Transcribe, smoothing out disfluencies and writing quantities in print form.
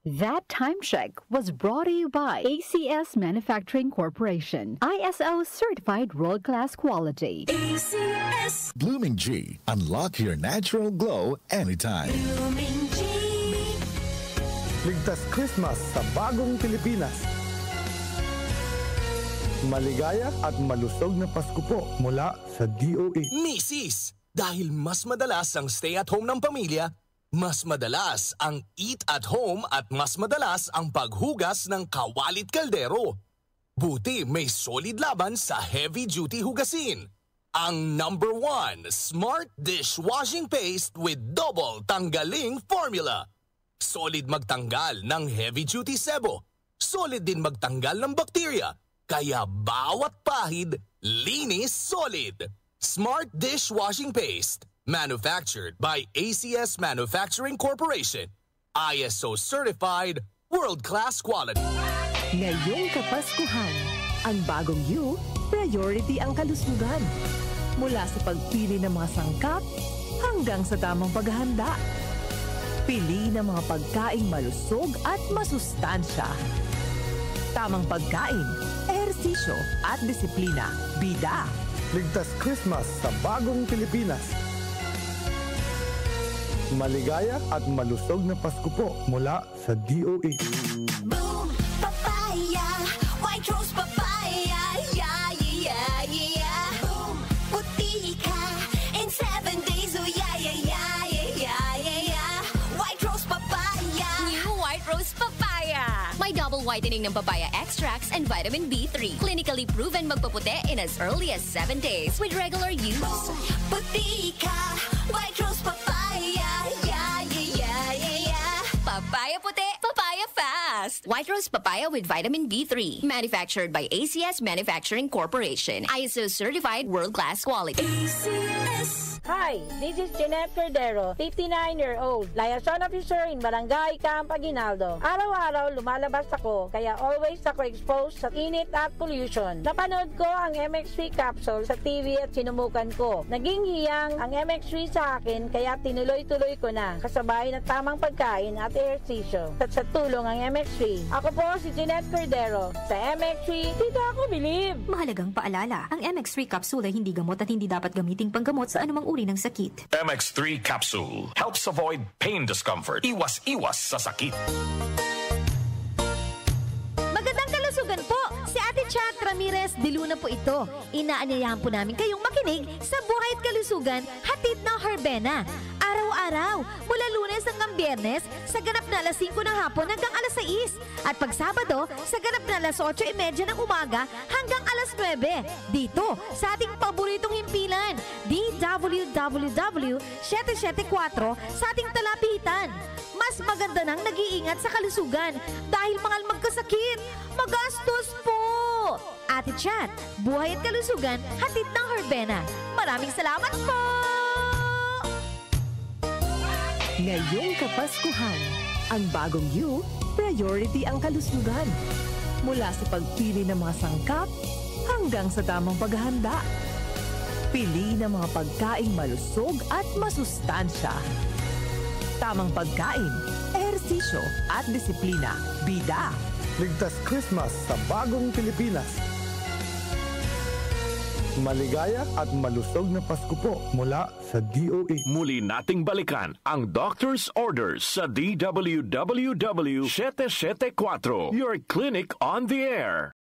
That time check was brought to you by ACS Manufacturing Corporation, ISO certified world-class quality. ACS Blooming G. Unlock your natural glow anytime. Blooming G. Ligtas Christmas sa bagong Pilipinas. Maligaya at malusog na Pasko po mula sa DOH. Misis, dahil mas madalas ang stay at home ng pamilya, mas madalas ang eat at home at mas madalas ang paghugas ng kawalit kaldero. Buti may solid laban sa heavy-duty hugasin. Ang number 1 Smart Dishwashing Paste with double tanggaling formula. Solid magtanggal ng heavy-duty sebo. Solid din magtanggal ng bakterya. Kaya bawat pahid, linis solid. Smart Dishwashing Paste. Manufactured by ACS Manufacturing Corporation. ISO certified, world-class quality. Ngayong Kapaskuhan, ang bagong you, priority ang kalusugan. Mula sa pagpili ng mga sangkap hanggang sa tamang paghahanda. Pili ng mga pagkaing malusog at masustansya. Tamang pagkain, ehersisyo at disiplina. Bida. Ligtas Christmas sa bagong Pilipinas. Maligaya at malusog na Pasko po mula sa DOH. Boom, papaya, white rose papaya, yeah, yeah, yeah. Boom, puti ka in 7 days, oh yeah, yeah, yeah, yeah, yeah, yeah. White rose papaya. New White Rose Papaya. May double whitening ng papaya extracts and vitamin B3. Clinically proven magpaputi in as early as 7 days with regular use. Boom, puti ka, white rose papaya, yeah, yeah, yeah, yeah, yeah. Papaya puti, papaya fast. White Rose Papaya with vitamin B3. Manufactured by ACS Manufacturing Corporation. ISO certified world-class quality. ACS. Hi, this is Jeanette Cordero, 59-year-old, liaison officer in Barangay Camp Aguinaldo. Araw-araw lumalabas ako, kaya always ako exposed sa init at pollution. Napanood ko ang MX3 capsule sa TV at sinumukan ko. Naging hiyang ang MX3 sa akin, kaya tinuloy-tuloy ko na, kasabay ng tamang pagkain at ehersisyo. At sa tulong ang MX3. Ako po si Jeanette Cordero. Sa MX3, dito ako believe. Mahalagang paalala, ang MX3 capsule ay hindi gamot at hindi dapat gamiting panggamot sa anumang uri ng sakit. MX3 capsule helps avoid pain discomfort. Iwas-iwas sa sakit. Magandang kalusugan po! Si Ate Chat Ramirez de Luna po ito. Inaanyayahan po namin kayong makinig sa Buhay at Kalusugan, hatid ng Herbena. Araw-araw, mula Lunes hanggang Biyernes, sa ganap na alas 5 ng hapon hanggang alas 6. At pag Sabado, sa ganap na alas 8:30 ng umaga hanggang alas 9. Dito, sa ating paboritong himpilan, DWWW 774 sa ating talapitan. Mas maganda nang nag-iingat sa kalusugan dahil mahal magkasakit. Magastos po! Ate Chat, Buhay at Kalusugan, hatid ng Herbena. Maraming salamat po! Ngayong Kapaskuhan, ang bagong you, priority ang kalusugan. Mula sa pagpili ng mga sangkap hanggang sa tamang paghahanda. Pili ng mga pagkaing malusog at masustansya. Tamang pagkain, ehersisyo at disiplina. Bida. Ligtas Christmas sa bagong Pilipinas. Maligaya at malusog na Pasko po mula sa DOH. Muli nating balikan ang Doctor's Orders sa DWWW 774, your clinic on the air.